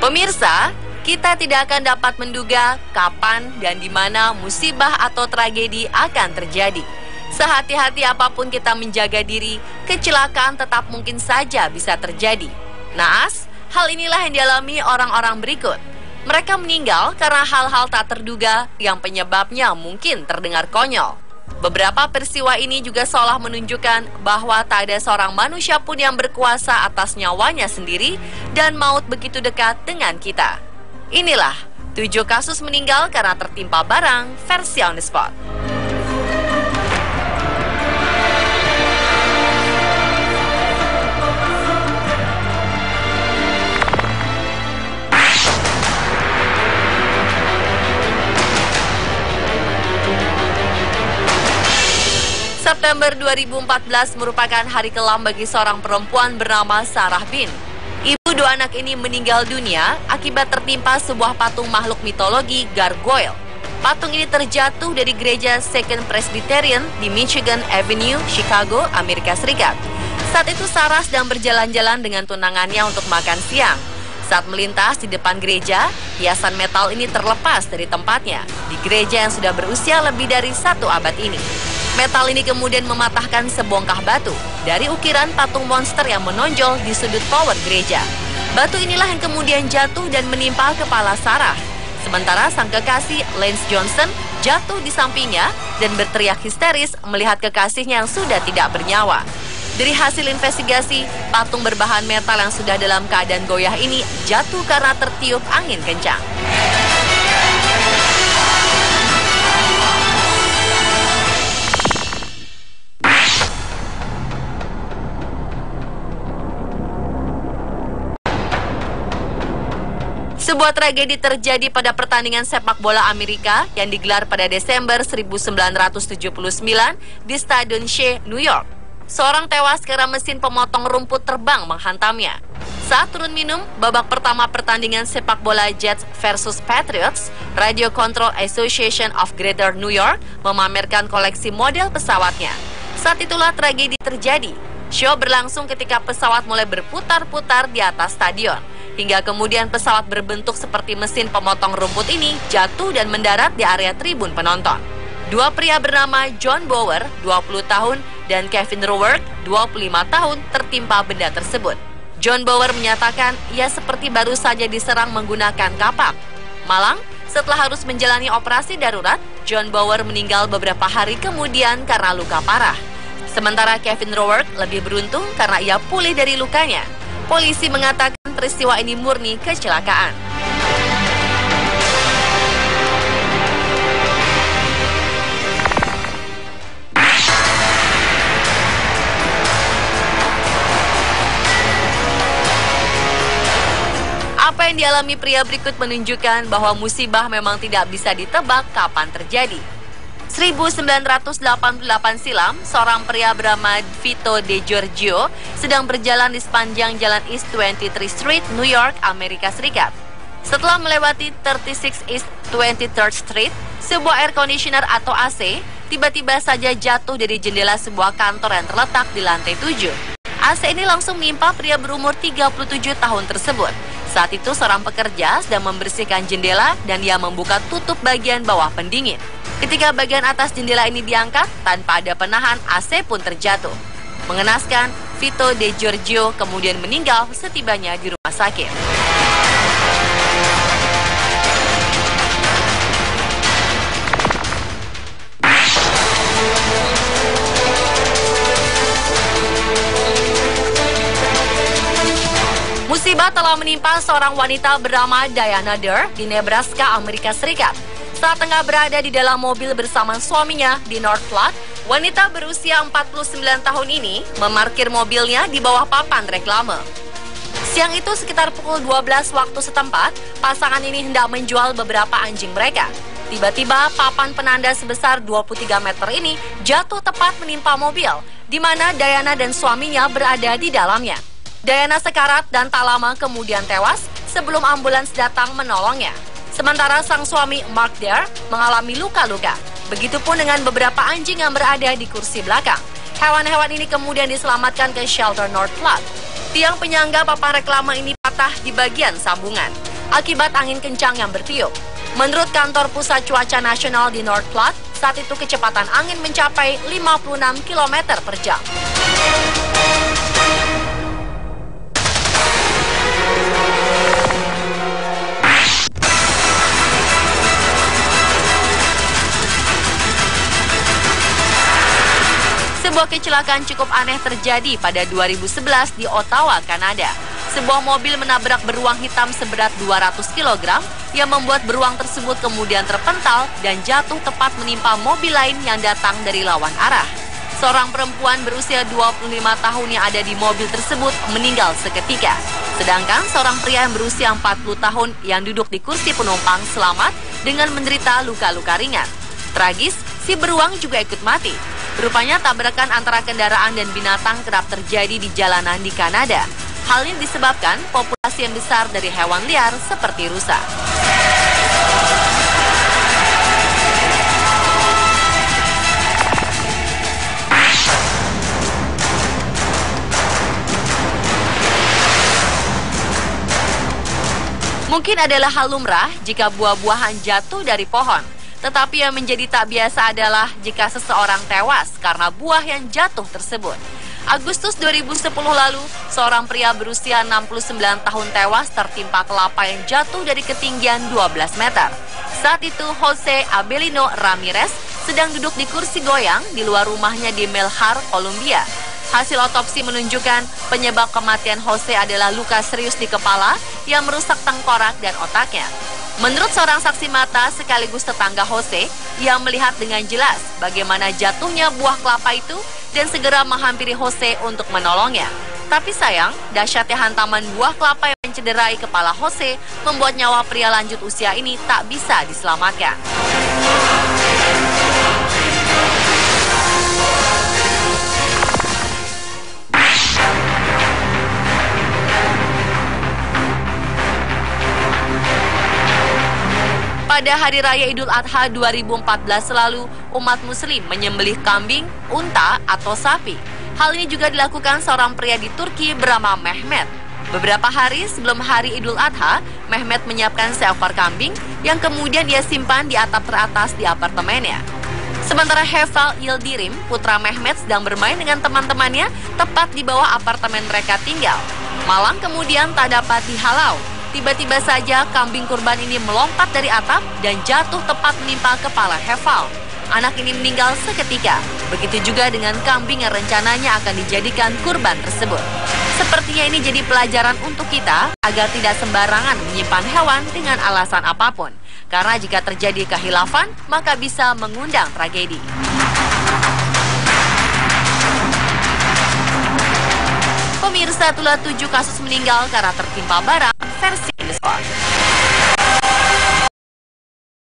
Pemirsa, kita tidak akan dapat menduga kapan dan di mana musibah atau tragedi akan terjadi. Sehati-hati apapun kita menjaga diri, kecelakaan tetap mungkin saja bisa terjadi. Naas, hal inilah yang dialami orang-orang berikut. Mereka meninggal karena hal-hal tak terduga yang penyebabnya mungkin terdengar konyol. Beberapa peristiwa ini juga seolah menunjukkan bahwa tak ada seorang manusia pun yang berkuasa atas nyawanya sendiri dan maut begitu dekat dengan kita. Inilah 7 kasus meninggal karena tertimpa barang versi On The Spot. September 2014 merupakan hari kelam bagi seorang perempuan bernama Sarah Bin. Ibu 2 anak ini meninggal dunia akibat tertimpa sebuah patung makhluk mitologi gargoyle. Patung ini terjatuh dari gereja Second Presbyterian di Michigan Avenue, Chicago, Amerika Serikat. Saat itu Sarah sedang berjalan-jalan dengan tunangannya untuk makan siang. Saat melintas di depan gereja, hiasan metal ini terlepas dari tempatnya di gereja yang sudah berusia lebih dari 1 abad ini. Metal ini kemudian mematahkan sebongkah batu dari ukiran patung monster yang menonjol di sudut tower gereja. Batu inilah yang kemudian jatuh dan menimpa kepala Sarah. Sementara sang kekasih Lance Johnson jatuh di sampingnya dan berteriak histeris melihat kekasihnya yang sudah tidak bernyawa. Dari hasil investigasi, patung berbahan metal yang sudah dalam keadaan goyah ini jatuh karena tertiup angin kencang. Sebuah tragedi terjadi pada pertandingan sepak bola Amerika yang digelar pada Desember 1979 di Stadion Shea, New York. Seorang tewas karena mesin pemotong rumput terbang menghantamnya. Saat turun minum, babak pertama pertandingan sepak bola Jets versus Patriots, Radio Control Association of Greater New York memamerkan koleksi model pesawatnya. Saat itulah tragedi terjadi. Show berlangsung ketika pesawat mulai berputar-putar di atas stadion. Hingga kemudian pesawat berbentuk seperti mesin pemotong rumput ini jatuh dan mendarat di area tribun penonton. 2 pria bernama John Bower, 20 tahun, dan Kevin Rourke, 25 tahun, tertimpa benda tersebut. John Bower menyatakan ia seperti baru saja diserang menggunakan kapak. Malang, setelah harus menjalani operasi darurat, John Bower meninggal beberapa hari kemudian karena luka parah. Sementara Kevin Rourke lebih beruntung karena ia pulih dari lukanya. Polisi mengatakan peristiwa ini murni kecelakaan. Apa yang dialami pria berikut menunjukkan bahwa musibah memang tidak bisa ditebak kapan terjadi. 1988 silam, seorang pria bernama Vito De Giorgio sedang berjalan di sepanjang jalan East 23rd Street, New York, Amerika Serikat. Setelah melewati 36 East 23rd Street, sebuah air conditioner atau AC tiba-tiba saja jatuh dari jendela sebuah kantor yang terletak di lantai 7. AC ini langsung menimpa pria berumur 37 tahun tersebut. Saat itu seorang pekerja sedang membersihkan jendela dan ia membuka tutup bagian bawah pendingin. Ketika bagian atas jendela ini diangkat, tanpa ada penahan, AC pun terjatuh. Mengenaskan, Vito De Giorgio kemudian meninggal setibanya di rumah sakit. Musibah telah menimpa seorang wanita bernama Diana Durr di Nebraska, Amerika Serikat. Saat tengah berada di dalam mobil bersama suaminya di North Platte, wanita berusia 49 tahun ini memarkir mobilnya di bawah papan reklame. Siang itu sekitar pukul 12 waktu setempat, pasangan ini hendak menjual beberapa anjing mereka. Tiba-tiba papan penanda sebesar 23 meter ini jatuh tepat menimpa mobil, di mana Diana dan suaminya berada di dalamnya. Diana sekarat dan tak lama kemudian tewas sebelum ambulans datang menolongnya. Sementara sang suami Mark Dare mengalami luka-luka. Begitupun dengan beberapa anjing yang berada di kursi belakang. Hewan-hewan ini kemudian diselamatkan ke shelter North Platte. Tiang penyangga papan reklame ini patah di bagian sambungan. akibat angin kencang yang bertiup. Menurut kantor pusat cuaca nasional di North Platte, saat itu kecepatan angin mencapai 56 km per jam. Sebuah kecelakaan cukup aneh terjadi pada 2011 di Ottawa, Kanada. Sebuah mobil menabrak beruang hitam seberat 200 kg yang membuat beruang tersebut kemudian terpental dan jatuh tepat menimpa mobil lain yang datang dari lawan arah. Seorang perempuan berusia 25 tahun yang ada di mobil tersebut meninggal seketika. Sedangkan seorang pria yang berusia 40 tahun yang duduk di kursi penumpang selamat dengan menderita luka-luka ringan. Tragis, si beruang juga ikut mati. Rupanya tabrakan antara kendaraan dan binatang kerap terjadi di jalanan di Kanada. Hal ini disebabkan populasi yang besar dari hewan liar seperti rusa. Mungkin adalah hal lumrah jika buah-buahan jatuh dari pohon. Tetapi yang menjadi tak biasa adalah jika seseorang tewas karena buah yang jatuh tersebut. Agustus 2010 lalu, seorang pria berusia 69 tahun tewas tertimpa kelapa yang jatuh dari ketinggian 12 meter. Saat itu, Jose Abelino Ramirez sedang duduk di kursi goyang di luar rumahnya di Melhar, Columbia. Hasil otopsi menunjukkan penyebab kematian Jose adalah luka serius di kepala yang merusak tengkorak dan otaknya. Menurut seorang saksi mata sekaligus tetangga Jose, ia melihat dengan jelas bagaimana jatuhnya buah kelapa itu dan segera menghampiri Jose untuk menolongnya. Tapi sayang, dahsyatnya hantaman buah kelapa yang mencederai kepala Jose membuat nyawa pria lanjut usia ini tak bisa diselamatkan. Pada Hari Raya Idul Adha 2014 lalu, umat muslim menyembelih kambing, unta, atau sapi. Hal ini juga dilakukan seorang pria di Turki bernama Mehmet. Beberapa hari sebelum hari Idul Adha, Mehmet menyiapkan seekor kambing yang kemudian ia simpan di atap teratas di apartemennya. Sementara Heval Yildirim, putra Mehmet, sedang bermain dengan teman-temannya tepat di bawah apartemen mereka tinggal. Malang kemudian tak dapat dihalau. Tiba-tiba saja kambing kurban ini melompat dari atap dan jatuh tepat menimpa kepala Heval. Anak ini meninggal seketika. Begitu juga dengan kambing yang rencananya akan dijadikan kurban tersebut. Sepertinya ini jadi pelajaran untuk kita agar tidak sembarangan menyimpan hewan dengan alasan apapun. Karena jika terjadi kehilafan, maka bisa mengundang tragedi. Pemirsa, itulah 7 kasus meninggal karena tertimpa barang versi Indonesia.